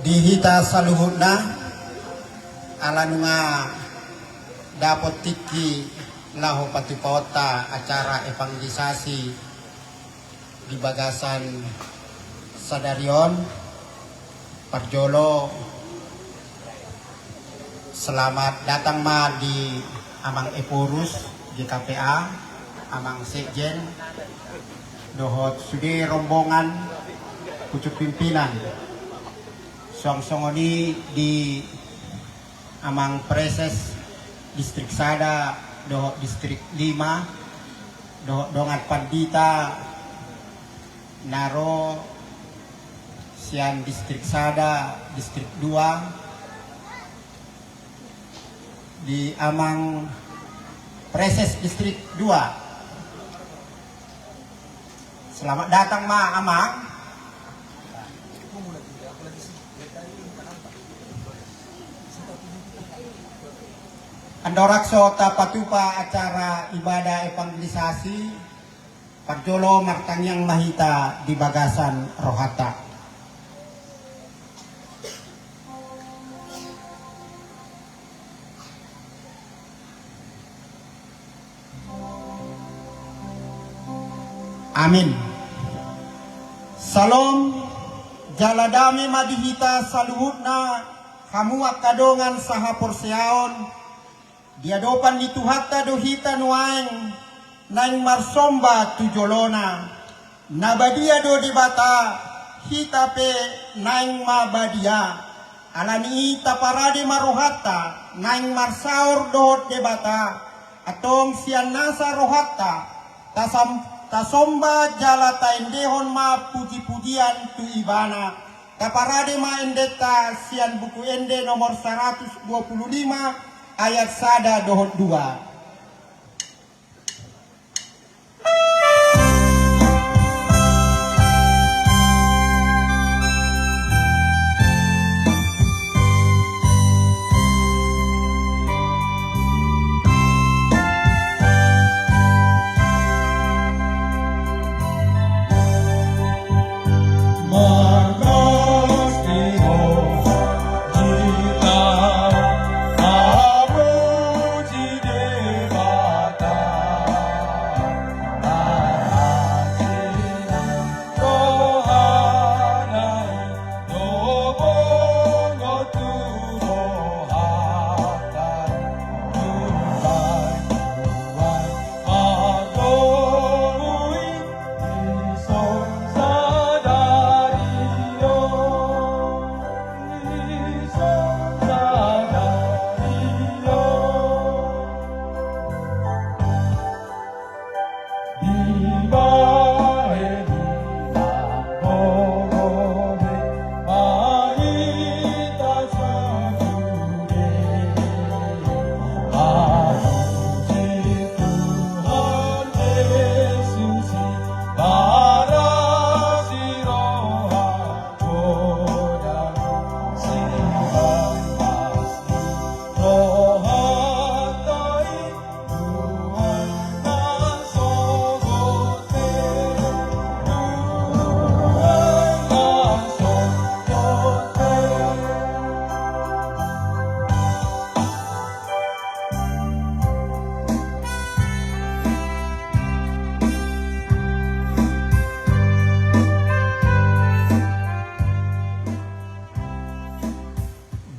dihita saluhutna alanunga dapat tiki lahu patipota acara evangelisasi di Bagasan Sadarion Parjolo. Selamat datang ma di Amang Epurus GKPA, Amang Sekjen, dohot sudi rombongan pucuk pimpinan songsongoni di Amang Preses Distrik Sada, dohot Distrik 5, dohot Dongat Pandita, Naro Sian Distrik Sada, Distrik 2, di Amang Preses Distrik 2. Selamat datang ma Amang. Andorakso tapatupa acara ibadah evangelisasi Parjolo Martangyang Mahita di Bagasan Rohata. Amin. Salam jaladami madihita saluhutna hamuak kadongan saha porseaon diadopan dituhatta dohita nuaeng naing marsomba tujolona nabadia do dibata hitape naing mabadia alani ita parade marohatta naing marsaur dohot debata atong sian nasa rohatta tasomba jala taendehon ma puji-pujian tu ibana taparade ma endeta sian buku ende nomor 125 ayat sada dohot 2.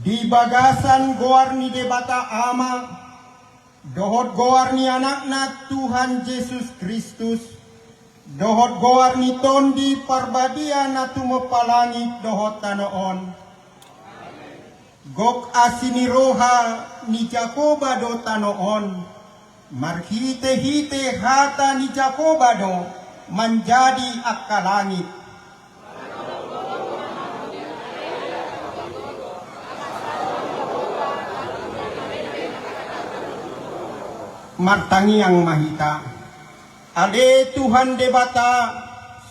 Di Bagasan goarni debata ama dohot goarni anakna Tuhan Yesus Kristus dohot goarni tondi parbadia natumo palangit dohot tanoon gok asini roha ni Jakoba do tanoon marhite-hite hata ni Jakoba do menjadi akkalangit Martangyang Mahita. Ade Tuhan debata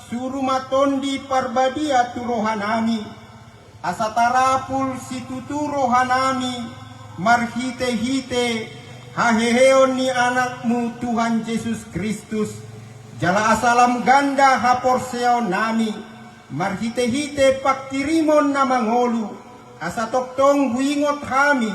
suruh matondi parbadia tu rohanami asatarapul situtu rohanami marhite-hite haheheon ni anakmu Tuhan Yesus Kristus jala asalam ganda haporseon nami marhite-hite paktirimon na mangolu asa toktong huingot hami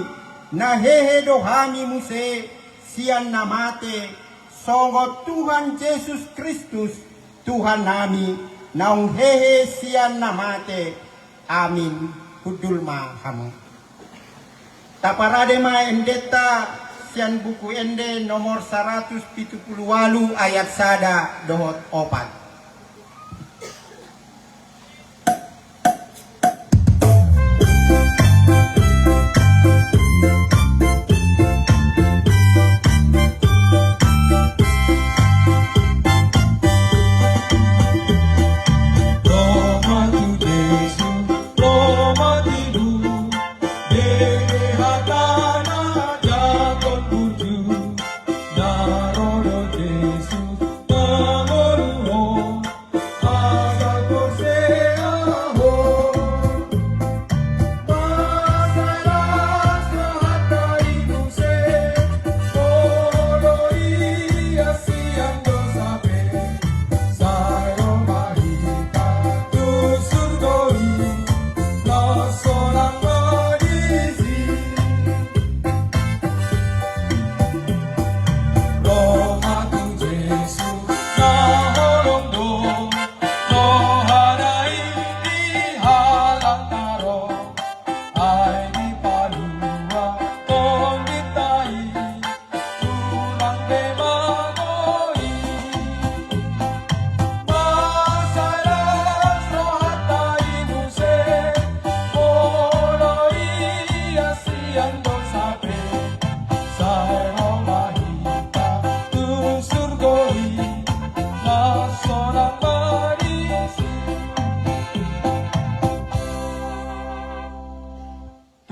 na hehedo hami muse sian namate songo Tuhan Yesus Kristus Tuhan nami naung hehe sian namate amin hudulma hamu taparade ma endeta sian buku ende nomor 178 ayat sada dohot opat.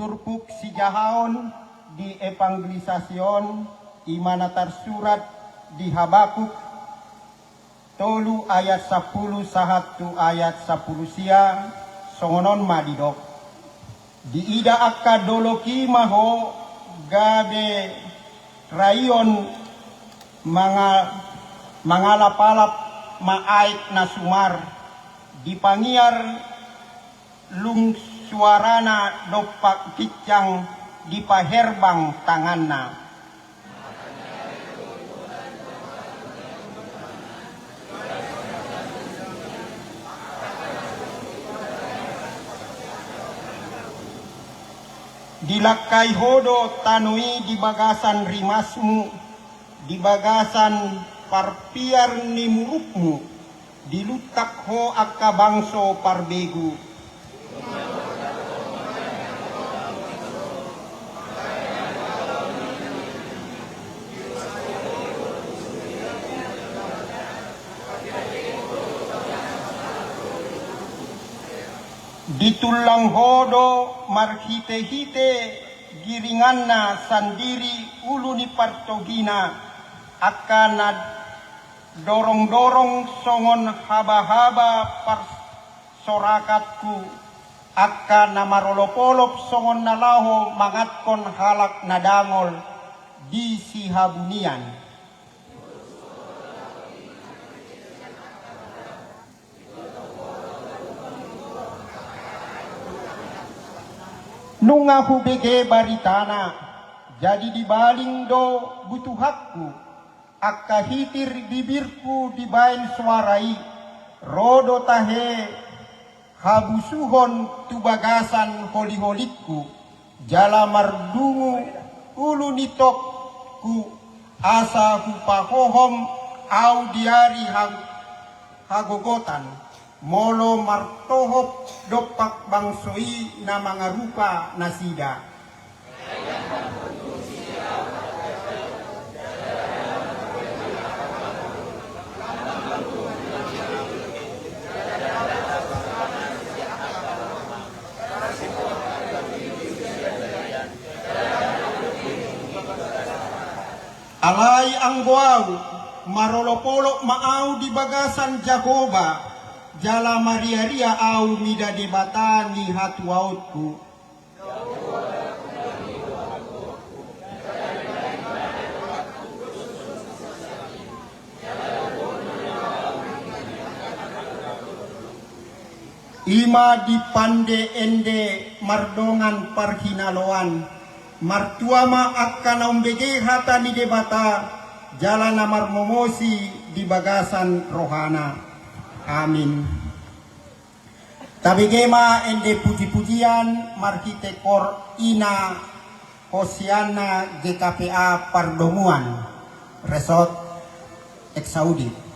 Turpuk si jahaon di evangelisasyon imana tersurat di Habakuk tolu ayat 10 sahatu ayat 10 sia songonon madidok di ida akka doloki maho gabe rayon mangalap-alap maait na sumar dipangiar lung suarana dopak kicang di paherbang tanganna. Dilakai hodo tanui di bagasan rimasmu, di bagasan parpiar ni murukmu, dilutak ho akka bangso parbegu. Ditulang hodo marhite-hite giringanna sandiri ulu ni partogina akan dorong-dorong songon haba-haba parsorakatku akan namarolop-olop songon nalaho mangatkon halak nadangol di sihabunian. Nunga hubege baritana, jadi dibaling do butuh hakku, akka hitir bibirku dibain suarai, rodo tahe habusuhon tubagasan holi-holikku, jala mardungu ulu nitokku, asa hupahohom au diari hagogotan. Molo martohop dopak bangsoi na mga rupa nasida. Alay ang buaw, marolopolo maaw di bagasan Jakoba, jala maria-ria au mida debata ni hatuautku. Ima di pande ende mardongan parhinaloan, martuama akan umbege hata ni debata, jalan amar momosi di bagasan rohana. Amin. Tabigema ende puji-pujian marhitekor ina Hosiana GKPA Pardomuan Resort Eksaudi.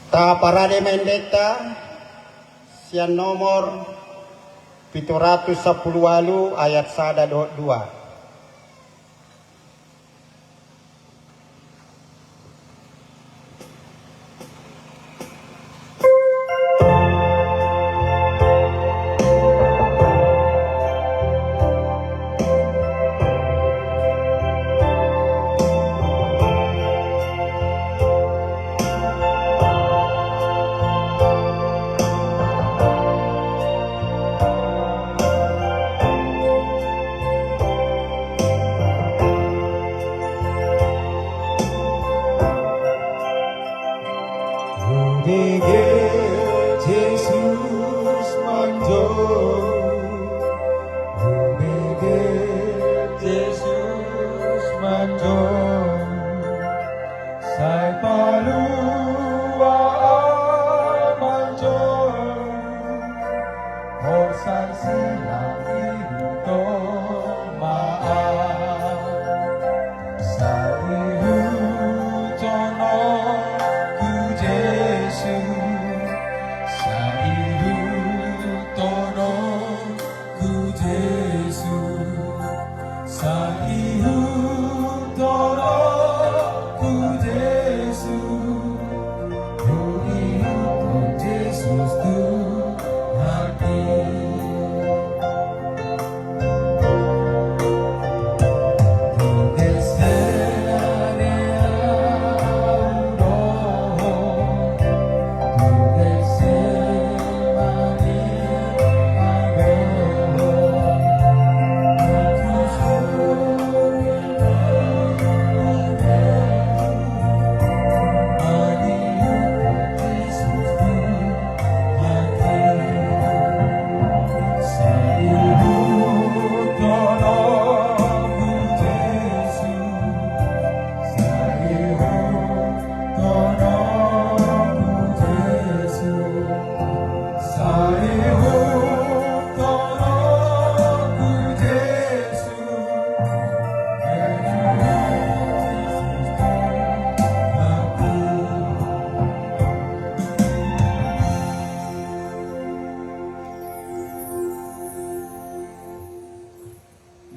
Ta parade mendeta sian nomor 710 ayat 1 2.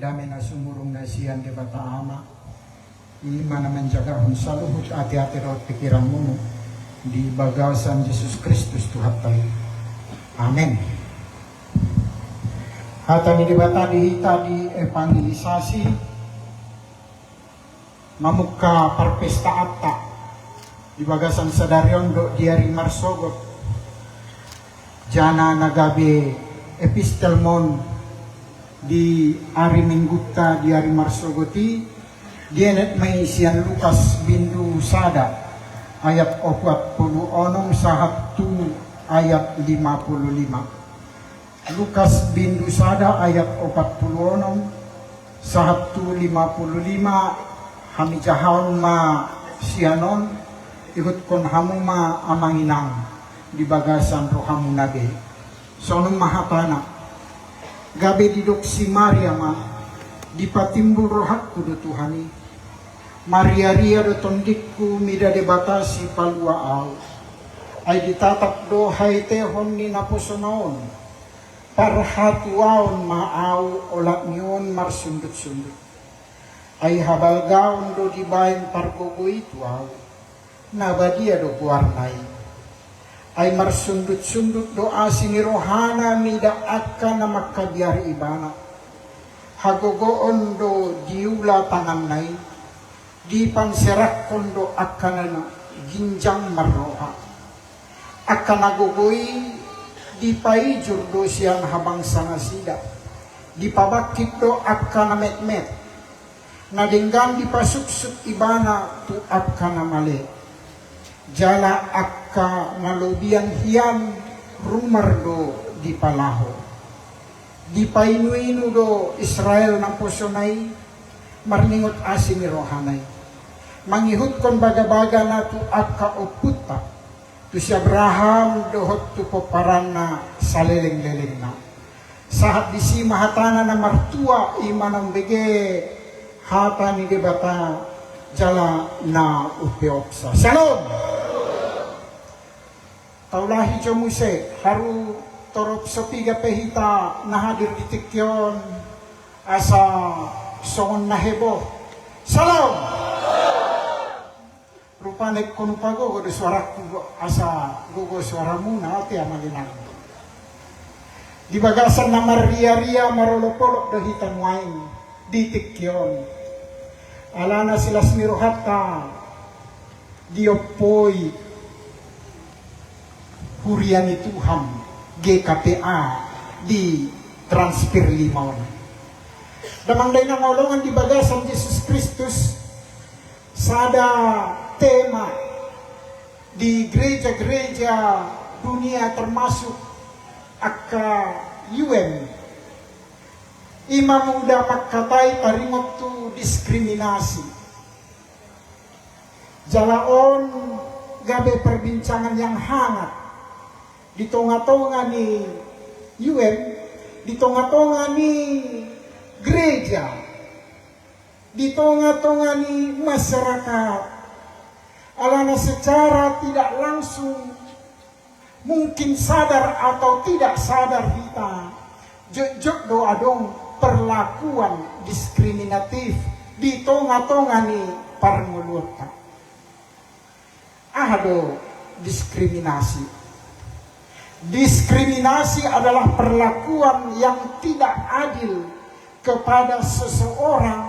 Dami na sumurong na siyan di bata ama. Ima na menjaga hon saluhut hati-hati raut pikiran mo di bagasan Yesus Kristus Tuhan tayo. Amen. Hata ni di bata dihita di evangelisasi mamuka parpesta atta di bagasan sadarion do diari marsogot jana nagabe epistelmon di hari Minggutta di hari Marsogoti dienet may siyan Lukas bindu sada ayat 40 onong sahat tu ayat 55. Lukas bindu sada ayat 40 onong sahat tu 55 hami jahon ma sianon ikut kon hamu ma amanginang di bagasan rohamu nabe sonong mahatana gabe didok si Maria ma dipatimbul rohat kudu Tuhani Maria ria do tondikku mida debatasi palua au ay ditatak do hay tehon ni napusonaon parhatuaon maau olat niyon marsundut-sundut ay habalgaon do dibayin pargogo itu au nabadia do kuarnay ay marsundut-sundut doa sini rohana mida akka na makabiari ibana hagogoon do diula tangan nai di panserak kondo akka na ginjang marroha akka nagogoy di paijur do siyang habang sangasida di pabakit do akka na metmet na dinggan di pasuksuk ibana tu akka na mali jala akka nalubian hiyan rumardo di palaho di painuinu do Israel ng pusonay marningot asin ni rohanay mangihut kon baga-baga na tu akka oputa tu si Abraham dohot tu poparan na saleleng-leleng na sahat di si mahatana na martua imanang bege hata ni debata jala na upeopsa. Shalom! taulahi jomuse haru torop sopiga pehita nahadir di tikyon asa songon nahebo salam rupane kunupago godo suaraku asa gogo suaramu na ati amalinang di bagasan na maria-ria marolopolok dahitan wain di tikyon alana sila smirohata diopoi huriani Tuhan GKPA di transfer limon. Damangday na ngolongan di bagasan Yesus Kristus sada tema di gereja-gereja dunia termasuk aka UN. Imam udah makatai tarimot tu diskriminasi. Jalaon gabe perbincangan yang hangat di tonga-tonga ni UN, di tonga-tonga ni gereja, di tonga-tonga ni masyarakat. Alana secara tidak langsung mungkin sadar atau tidak sadar kita jok doa dong perlakuan diskriminatif di tonga-tonga ni parngulurta. Ahado diskriminasi. Diskriminasi adalah perlakuan yang tidak adil kepada seseorang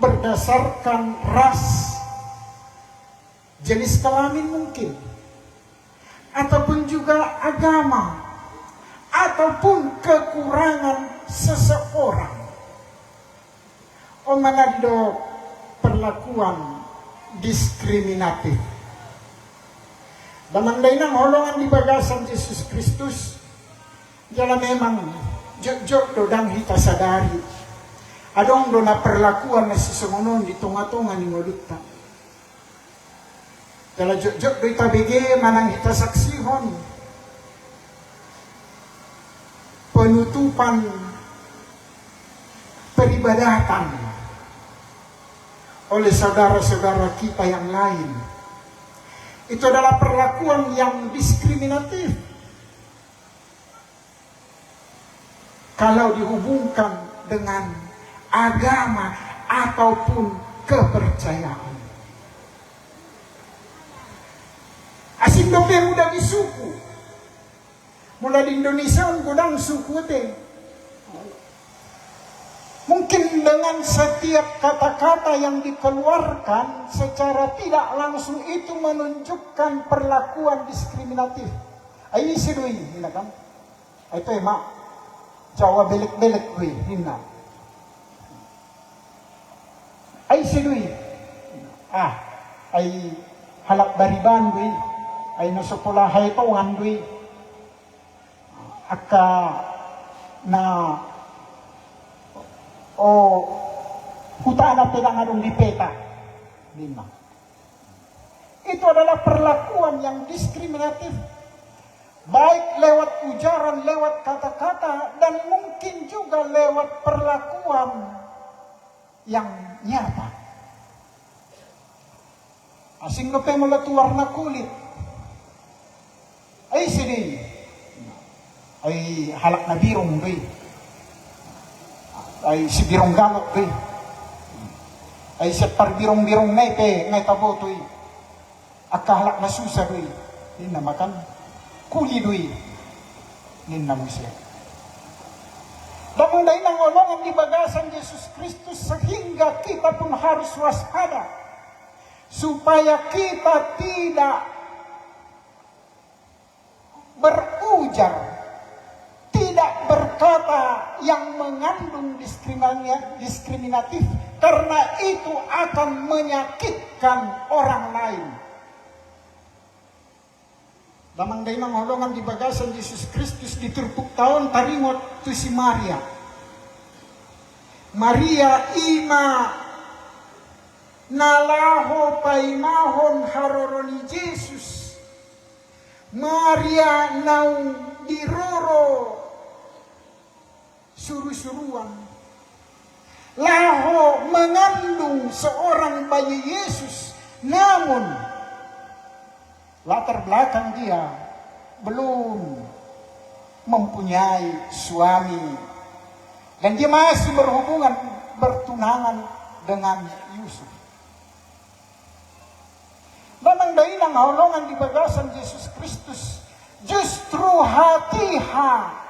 berdasarkan ras, jenis kelamin mungkin, ataupun juga agama, ataupun kekurangan seseorang. Omanado perlakuan diskriminatif. Damangday nang holongan di bagasan Yesus Kristus jala memang jok do dang hita sadari adong do na perlakuan na sisungunon di tunga-tunga ni ngolutta jala jok do itabege manang hita saksihon penutupan peribadatan oleh saudara-saudara kita yang lain. Itu adalah perlakuan yang diskriminatif. Kalau dihubungkan dengan agama ataupun kepercayaan. Asing dope udah di suku. Mulai di Indonesia gudang suku teh. Mungkin dengan setiap kata-kata yang dikeluarkan secara tidak langsung itu menunjukkan perlakuan diskriminatif. Ini sidui, hina kan? Itu emak Jawa belek-belek gue, hina. Ay sidui. Ay halak bariban gue. Ay nasupulahay tawangan gue. Aka na hutana pedangadong dipeta. Lima. Itu adalah perlakuan yang diskriminatif. Baik lewat ujaran, lewat kata-kata, dan mungkin juga lewat perlakuan yang nyata. Asing no pemulatu warna kulit. Ay sini. Ay halak na birong doy. Ay si birong galok doy. Ay si parbirong-birong nepe ngay tabo doy. Akahalak na susa doy. Hindi na makan. Kuli doy. Hindi na musya. Damang dahi ng olongan di bagasan Yesus Kristus sehingga kita pun harus waspada. Supaya kita tidak berujar, tidak berkata yang mengandung diskriminatif, karena itu akan menyakitkan orang lain. Damang day nang holongan di bagasan Yesus Kristus diturpuk tahun tarimot tu si Maria. Maria ima nalaho paimahon haroroni Yesus. Maria nau diroro suruh-suruan. Laho mengandung seorang bayi Yesus. Namun latar belakang dia belum mempunyai suami. Dan dia masih bertunangan dengan Yusuf. Damang dainang haulongan di bagasan Yesus Kristus. Justru hatiha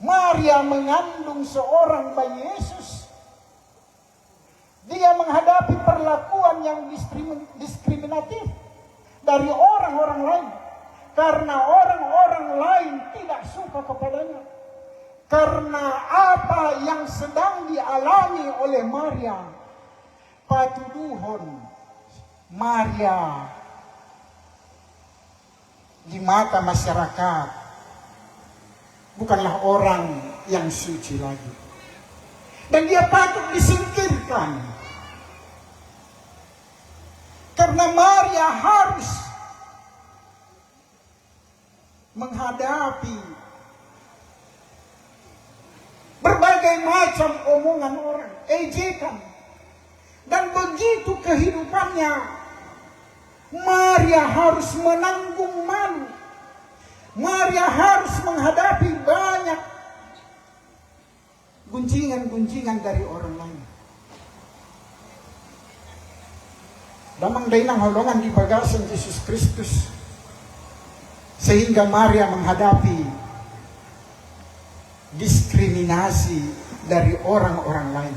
Maria mengandung seorang bayi Yesus. Dia menghadapi perlakuan yang diskriminatif dari orang-orang lain. Karena orang-orang lain tidak suka kepadanya. Karena apa yang sedang dialami oleh Maria. Patuduhon Maria di mata masyarakat bukanlah orang yang suci lagi. Dan dia patut disingkirkan. Karena Maria harus menghadapi berbagai macam omongan orang, ejekan. Dan begitu kehidupannya, Maria harus menanggung malu. Maria harus menghadapi banyak gunjingan-gunjingan dari orang lain. Damang dainang holongan di bagasan Yesus Kristus. Sehingga Maria menghadapi diskriminasi dari orang-orang lain.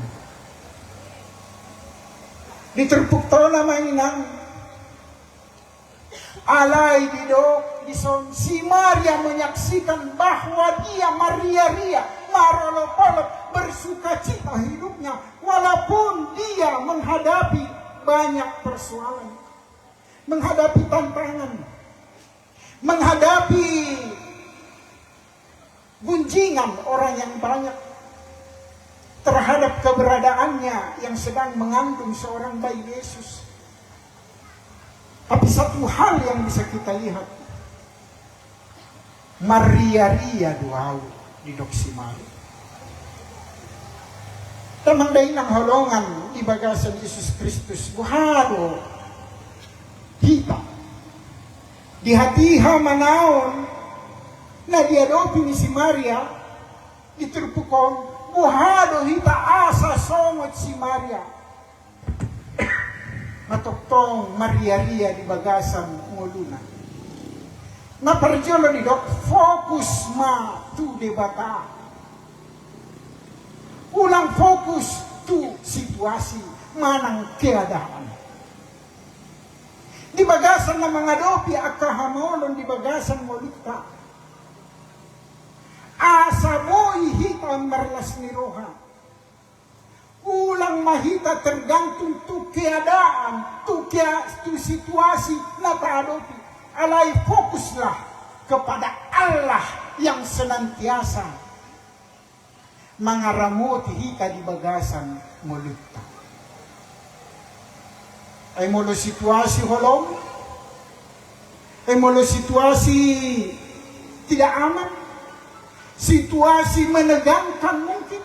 Diterpuk tola mainang alai didok dison si Maria menyaksikan bahwa dia Maria marolopolop bersuka cita hidupnya walaupun dia menghadapi banyak persoalan, menghadapi tantangan, menghadapi gunjingan orang yang banyak terhadap keberadaannya yang sedang mengandung seorang bayi Yesus. Tapi satu hal yang bisa kita lihat, Maria doau di doksimari. Tamang dainang holongan di bagasan Yesus Kristus buhado kita di hatiha manaon na diadopi ni si Maria diterpukon buhado hita asa somot si Maria matoktong Maria di bagasan ngoluna na parjolo ni dok fokus ma tu debata ulang fokus tu situasi manang keadaan di bagasan na mengadopi akahamolon di bagasan molita asa boy hitam marlas ni roha ulang mahita tergantung tu keadaan tu situasi na taadopi alai fokuslah kepada Allah yang senantiasa mangaramuti hika di bagasan molita ay molo situasi holong ay molo situasi tidak aman, situasi menegangkan mungkin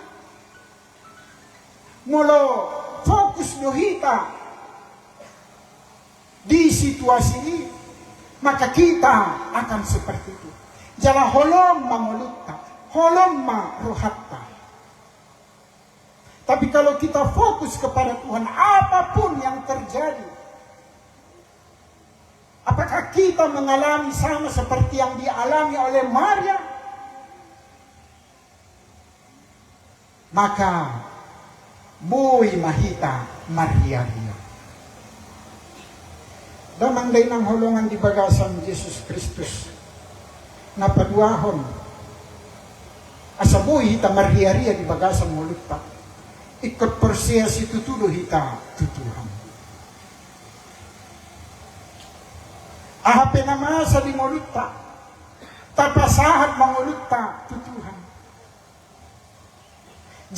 molo fokus dohita di situasi ini maka kita akan seperti itu jala holong mangolutta holong ma rohatta. Tapi kalau kita fokus kepada Tuhan, apapun yang terjadi, apakah kita mengalami sama seperti yang dialami oleh Maria? Maka, buhay mahita Maria. Damang dainang holongan di bagasan Yesus Kristus, napaduahon, asa buhay hita Maria di bagasan mulutta. Ikut persia si tutulo hita tutuhan. Ahape na masa di molutta, tapasahat mangolutta tutuhan.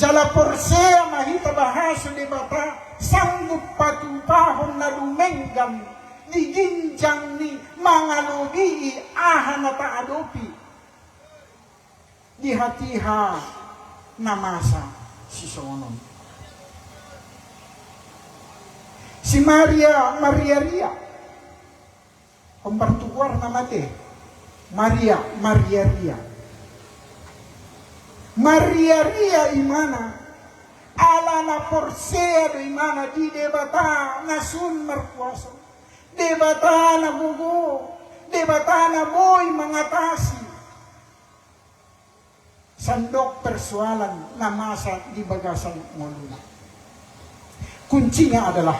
Jala persia mahita bahasa di bata, sanggup patupahon na lumenggam, diginjang ni mangalubi aha na taadopi. Di hatiha na masa si sonon. Si Maria Pempartukuar nama te Maria Ria. Maria Ria imana ala na porsea do imana di debata na sun merkuasa. Debata na bugo, debata na boy mengatasi sandok persoalan na masa di bagasan moluna. Kuncinya adalah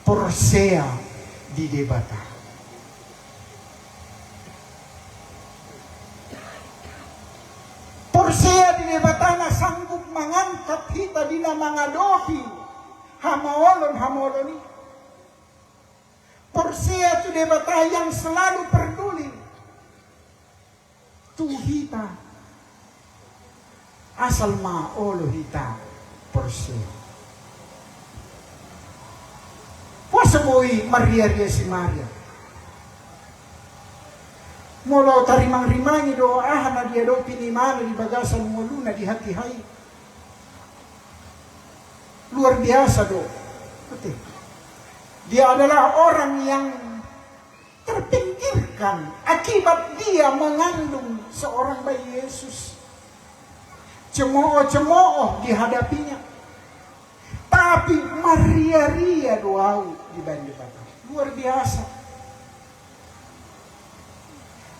porsea di debata. Porsea di debata na sanggup mengangkat kita di mga dohi hamaolon ini. Porsea tu debata yang selalu peduli tu hita asal maolo hita porsea. Puasa boy Maria si Maria. Molo tarimang-rimangi doa na dia do pinimana di bagasan moluna di hati hai. Luar biasa do. Betul. Dia adalah orang yang terpinggirkan akibat dia mengandung seorang bayi Yesus. Cemooh-cemooh dihadapinya. Tapi Maria Ria doau di Bandepata. Luar biasa.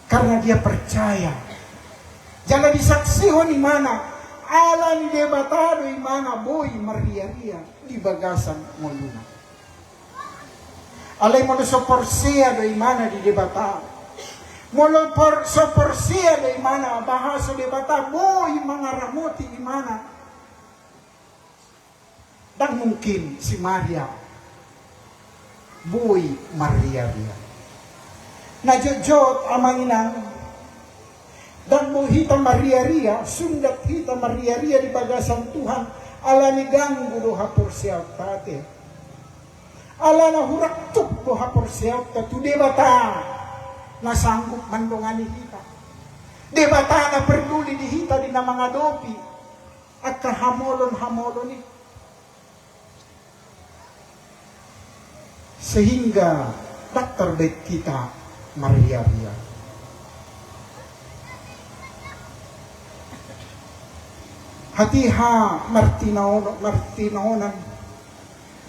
Karena dia percaya. Jangan disaksikan di mana. Ala ni debatado di mana boy Maria Ria di bagasan moluna. Alay mo so porsea do imana di debata. Molo so porsea do imana bahasa debata boy mga ramoti imana. Dan mungkin si Maria boy Maria Ria. Najojot amang inang dan mo hita Maria Ria, sundat hita Maria Ria di bagasan Tuhan ala ni ganggu do ha porsea tate. Ala na hurak tuk do hapor siyata tu debata na sanggup mandongani hita. Debata na peduli di hita di na mga dopi at kahamolon-hamolon ni. Sehingga tak terbit kita Maria Ria. Hatiha martinaonan.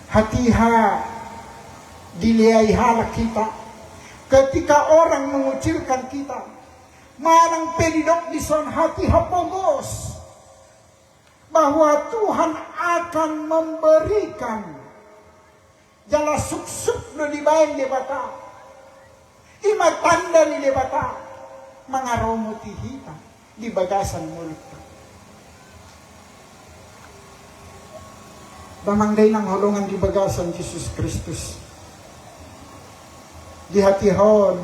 Hatiha diliai halak kita ketika orang mengucilkan kita marang pedidok di son hati hapogos bahwa Tuhan akan memberikan jala suksuk no dibayin debata ima tanda ni debata mangaromuti hita di bagasan mulut. Bamangday ng holongan di bagasan Jesus Kristus. Di hatihon,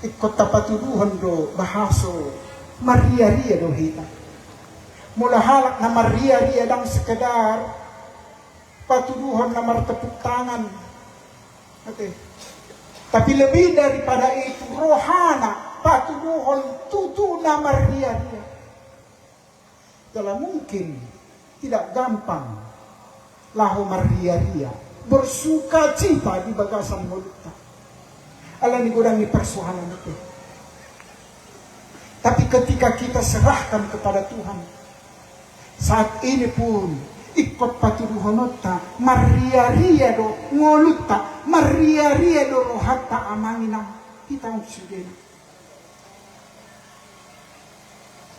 ikot tapatuduhan do bahaso, Maria Ria do hita. Mula halak na Maria Ria dang sekedar patuduhan na martepuk tangan. Okay. Tapi lebih daripada itu, rohana patuduhan tutu na Maria Ria. Dalam mungkin tidak gampang lahu Maria Ria bersuka cita di bagasan mulutnya. Allah ni gudangi persoalan itu. Tapi ketika kita serahkan kepada Tuhan, saat ini pun ikut patuduhonota Maria Ria do ngoluta Maria Ria do rohata amanginam kita unsudin.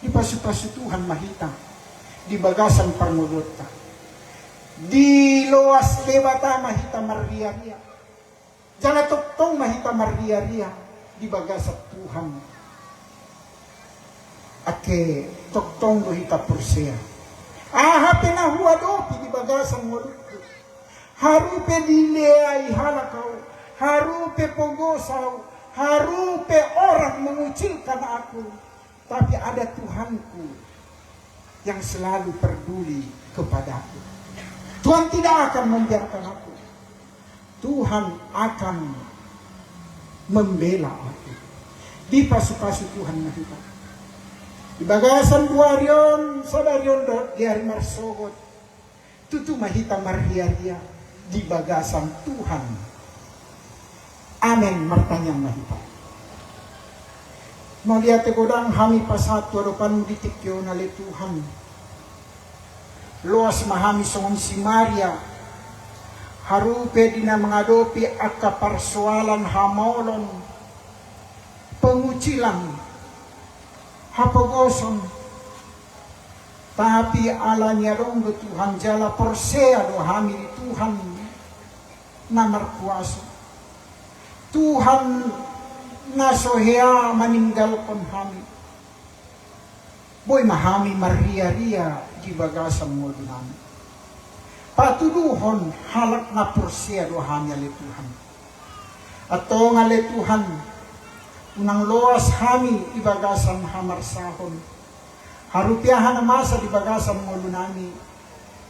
Di pasu-pasu Tuhan mahita di bagasan parmulutta. Di loas debata mahita Maria Ria. Jangan toktong mahita Maria Ria di bagasan Tuhan. Ake toktong do hita porsea. Hape na huwadopi di bagasan mulutku. Harupe dileai halakau. Harupe pogosau. Harupe orang mengucilkan aku. Tapi ada Tuhanku yang selalu peduli kepadaku. Tuhan tidak akan membiarkan aku. Tuhan akan membela aku. Di pasu-pasu Tuhan mahita. Di bagasan buarion, sadarion di hari marsogot. Tutu mahita Maria Ria di bagasan Tuhan Amen, martanyang mahita. Malihat kodang hami pasatu adopan ditikyo na Tuhan. Luas mahami songon si Maria. Harupe dina mengadopi akka persoalan hamolon. Pengucilan. Hapogoson. Tapi alanya dong Tuhan jala persea do hami di Tuhan namar kuasa. Tuhan nasohea meninggalkan kami. Boy mahami maria-ria di bagasan mo dinami. Patuduhon halak na persea do hami ali Tuhan. Ato ngale Tuhan unang loas kami di bagasan hamarsahon. Harupiahan na masa di bagasan mo dinami.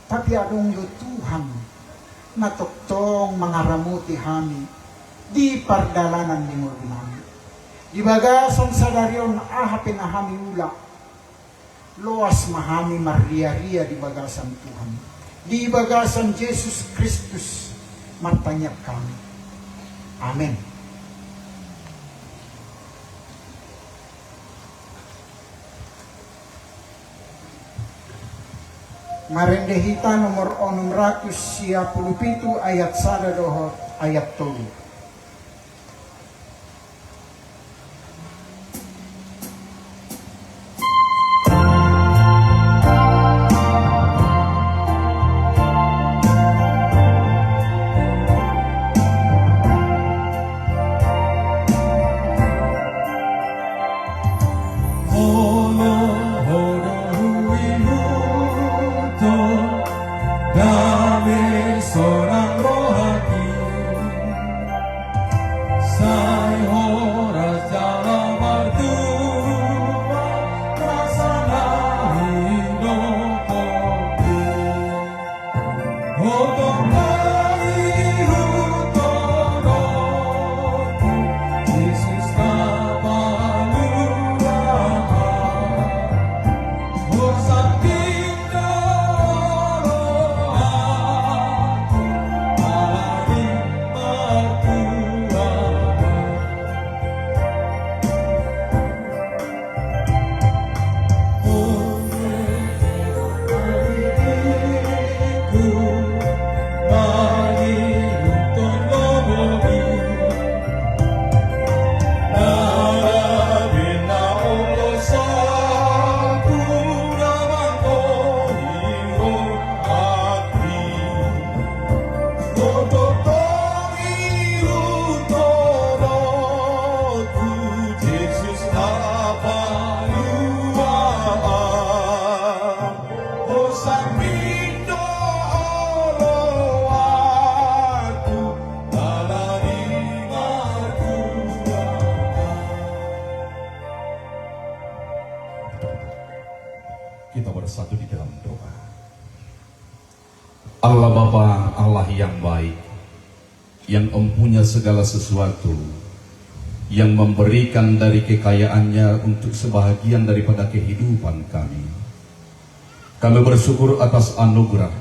Tapi adong do Tuhan natuktong mangaramuti kami di pardalanan ni Mordinami. Di bagasan sa daryon ahapin na kami ula. Luas mahami maria-ria di bagasan Tuhan. Di bagasan Jesus Kristus martanyap kami. Amen. Marendehita nomor 657 ayat 1 dohot ayat 3. Kita bersatu di dalam doa. Allah Bapa, Allah yang baik, yang mempunyai segala sesuatu, yang memberikan dari kekayaannya untuk sebahagian daripada kehidupan kami. Kami bersyukur atas anugerah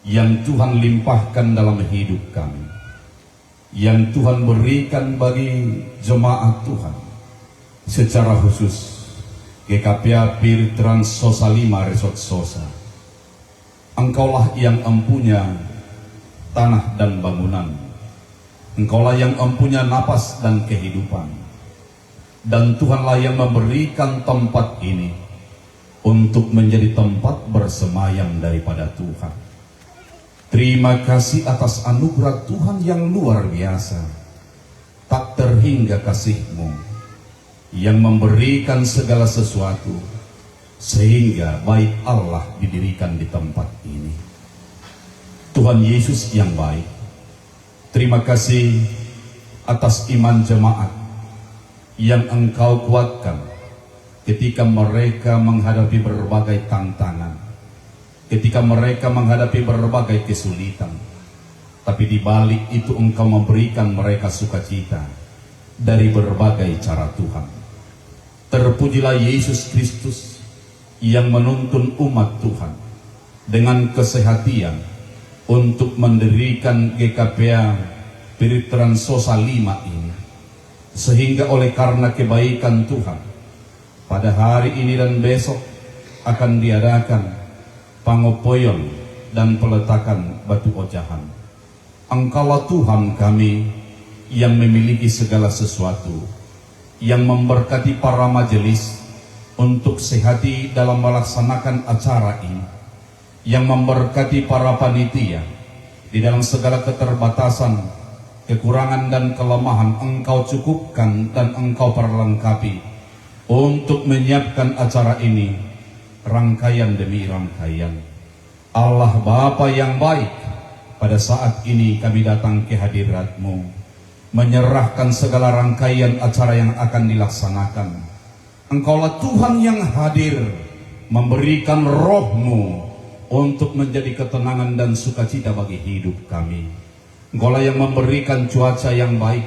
yang Tuhan limpahkan dalam hidup kami, yang Tuhan berikan bagi jemaat Tuhan, secara khusus GKPA Pir Trans Sosa 5 Resort Sosa. Engkaulah yang mempunyai tanah dan bangunan. Engkaulah yang mempunyai napas dan kehidupan. Dan Tuhanlah yang memberikan tempat ini untuk menjadi tempat bersemayam daripada Tuhan. Terima kasih atas anugerah Tuhan yang luar biasa. Tak terhingga kasih-Mu yang memberikan segala sesuatu sehingga bait Allah didirikan di tempat ini. Tuhan Yesus yang baik, terima kasih atas iman jemaat yang Engkau kuatkan ketika mereka menghadapi berbagai tantangan, ketika mereka menghadapi berbagai kesulitan. Tapi di balik itu Engkau memberikan mereka sukacita dari berbagai cara Tuhan. Terpujilah Yesus Kristus yang menuntun umat Tuhan dengan kesehatan untuk mendirikan GKPA Piritran Sosa 5 ini, sehingga oleh karena kebaikan Tuhan pada hari ini dan besok akan diadakan pangopoyon dan peletakan batu ojahan. Engkaulah Tuhan kami yang memiliki segala sesuatu, yang memberkati para majelis untuk sehati dalam melaksanakan acara ini, yang memberkati para panitia di dalam segala keterbatasan, kekurangan dan kelemahan. Engkau cukupkan dan Engkau perlengkapi untuk menyiapkan acara ini, rangkaian demi rangkaian. Allah Bapa yang baik, pada saat ini kami datang ke hadirat-Mu, menyerahkan segala rangkaian acara yang akan dilaksanakan. Engkaulah Tuhan yang hadir, memberikan roh-Mu untuk menjadi ketenangan dan sukacita bagi hidup kami. Engkaulah yang memberikan cuaca yang baik,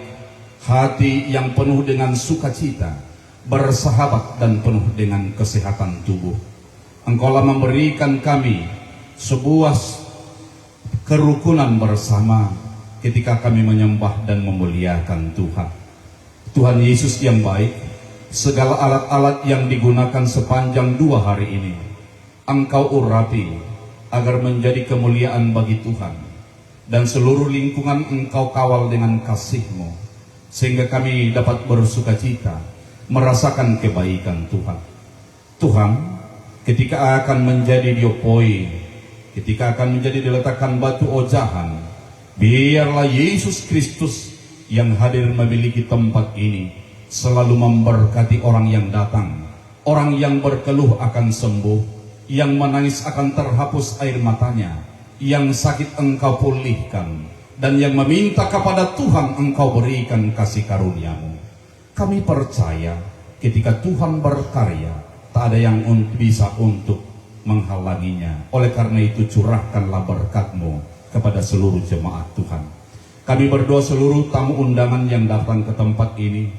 hati yang penuh dengan sukacita, bersahabat dan penuh dengan kesehatan tubuh. Engkaulah memberikan kami sebuah kerukunan bersama ketika kami menyembah dan memuliakan Tuhan. Tuhan Yesus yang baik, segala alat-alat yang digunakan sepanjang 2 hari ini Engkau urapi agar menjadi kemuliaan bagi Tuhan, dan seluruh lingkungan Engkau kawal dengan kasih-Mu, sehingga kami dapat bersukacita merasakan kebaikan Tuhan. Tuhan, ketika akan menjadi diopoi, ketika akan menjadi diletakkan batu ojahan, biarlah Yesus Kristus yang hadir memiliki tempat ini selalu memberkati orang yang datang. Orang yang berkeluh akan sembuh, yang menangis akan terhapus air matanya, yang sakit Engkau pulihkan, dan yang meminta kepada Tuhan Engkau berikan kasih karunia-Mu. Kami percaya ketika Tuhan berkarya, tak ada yang bisa untuk menghalanginya. Oleh karena itu curahkanlah berkat-Mu kepada seluruh jemaat Tuhan. Kami berdoa seluruh tamu undangan yang datang ke tempat ini,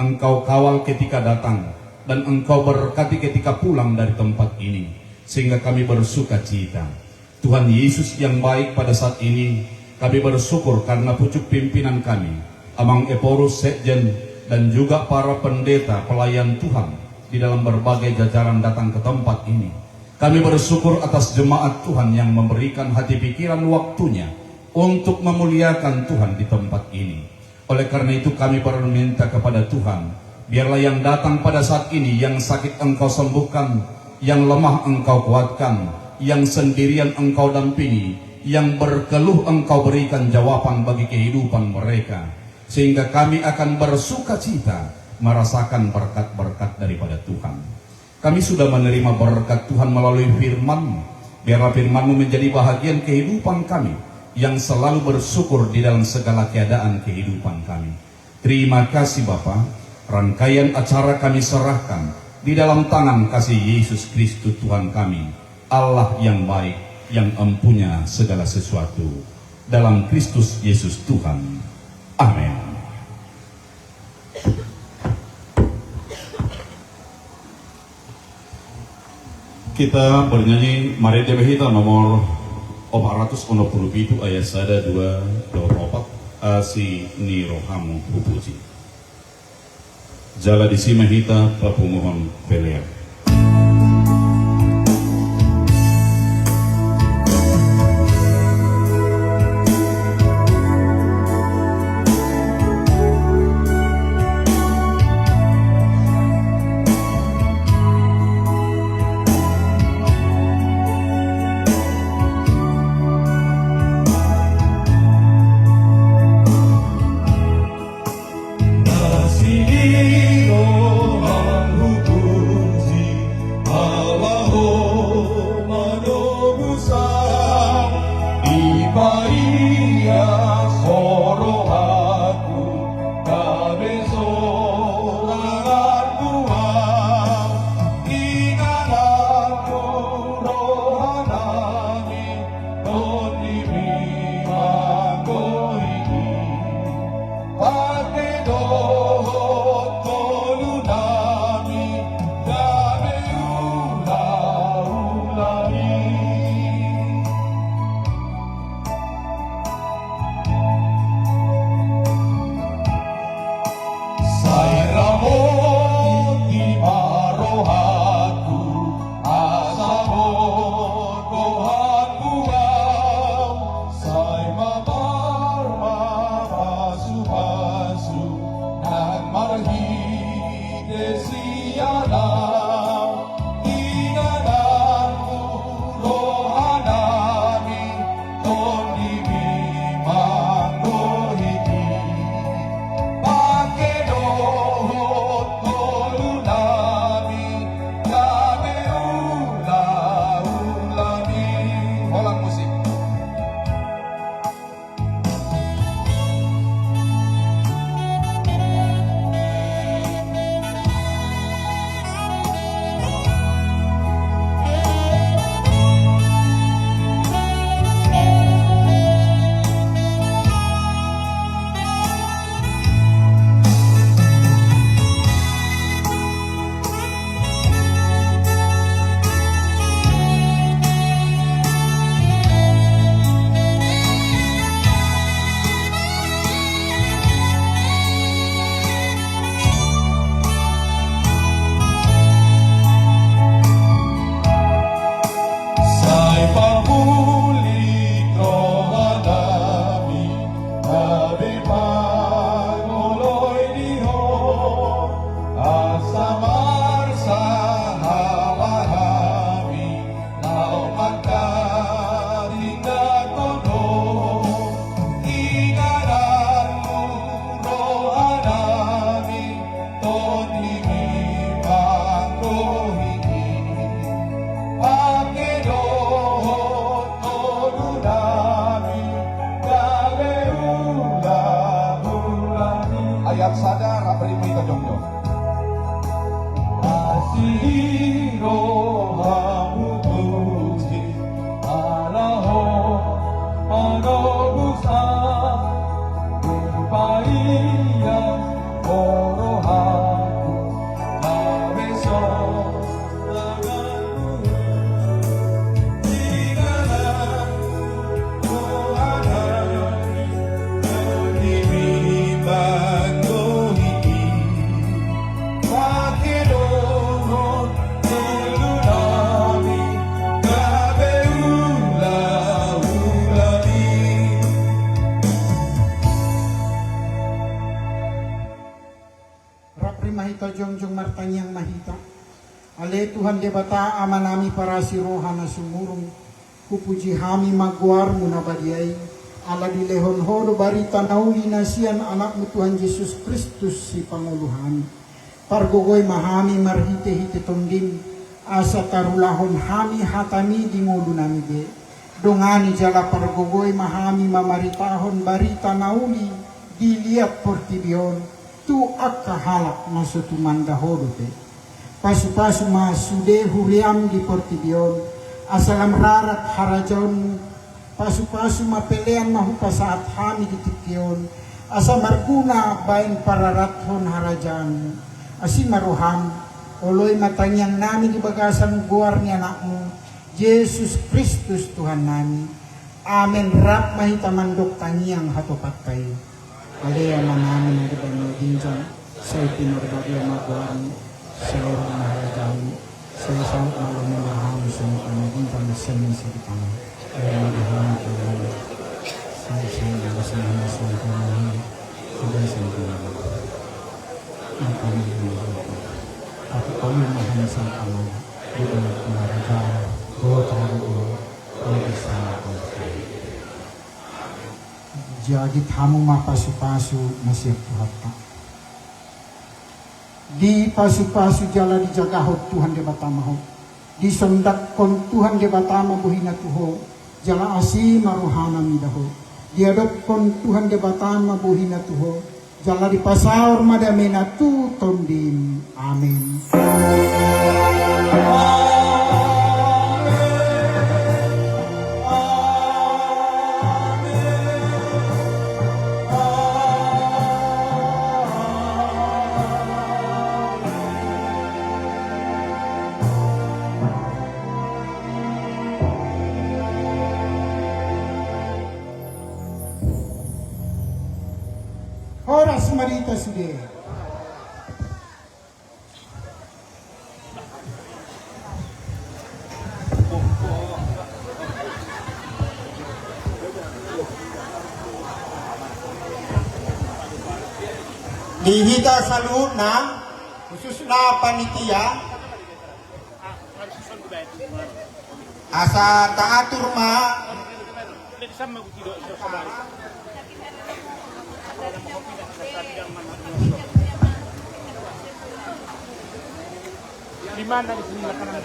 Engkau kawal ketika datang, dan Engkau berkati ketika pulang dari tempat ini, sehingga kami bersuka cita. Tuhan Yesus yang baik, pada saat ini kami bersyukur karena pucuk pimpinan kami, Amang Eporus Sekjen, dan juga para pendeta pelayan Tuhan di dalam berbagai jajaran datang ke tempat ini. Kami bersyukur atas jemaat Tuhan yang memberikan hati pikiran waktunya untuk memuliakan Tuhan di tempat ini. Oleh karena itu kami berminta kepada Tuhan, biarlah yang datang pada saat ini, yang sakit Engkau sembuhkan, yang lemah Engkau kuatkan, yang sendirian Engkau dampingi, yang berkeluh Engkau berikan jawaban bagi kehidupan mereka, sehingga kami akan bersuka cita merasakan berkat-berkat daripada Tuhan. Kami sudah menerima berkat Tuhan melalui firman-Mu. Biarlah firman-Mu menjadi bahagian kehidupan kami, yang selalu bersyukur di dalam segala keadaan kehidupan kami. Terima kasih Bapa. Rangkaian acara kami serahkan di dalam tangan kasih Yesus Kristus Tuhan kami, Allah yang baik, yang empunya segala sesuatu. Dalam Kristus Yesus Tuhan. Amin. Kita bernyanyi Mari Debehita nomor 467 ayat 1, 2, 24 Asi ni rohamu pupuji Jala disimahita papunguhon pelea. jongjong martanyang mahita. Ale Tuhan debata amanami para sirohana sumurung. Kupuji hami magwar munabadiai. Ala dilehon hodo barita nauli nasian anakmu Tuhan Yesus Kristus si panguluhan. Pargogoy mahami marhite-hite tondim. Asa tarulahon hami hatami di ngulu nami be. Dongani jala pargogoy mahami mamaritahon barita nauli. Dilihat portibion. Tu akka halak nasutumanda hodo be. Pasu-pasu masude huriam di portibion. Asalam rarat harajon. Pasu-pasu mapelean mahupa saat hami di tikion. Asa marguna bain pararathon harajan. Asi maruham. Oloy matanyang nami di bagasan guar ni anakmu. Yesus Kristus Tuhan nami. Amen. Rap mahita mandok tanyang hatopat kayo. Alea manami na dibanyo ginjan. Sa ipinarbagi ang magwari. Sa lorong mahalagang. Sa isang alam na mahami sa mga panagintan na sa mga siripang. Kaya maghahan ko lang. Sa isang alam sa mga siripang. Sa isang alam. Ang panagintan ko. At ikaw yung mahanasang alam. Di ba nagpunaragaan. Gotong ko. Pwede sa ako. Jadi kamu mapasu-pasu masih Tuhan. Di pasu-pasu jala dijagahot Tuhan de batamahot. Di sondak kon Tuhan de batama buhina tuho. Jala asi maruhana midaho. Di adop kon Tuhan de batama buhina tuho. Jala di pasaur madamena tu tondim. Amin. Oras marita sude. Dihita sa loob ng khusus na panitia asa taatur ma di mana di sini makanan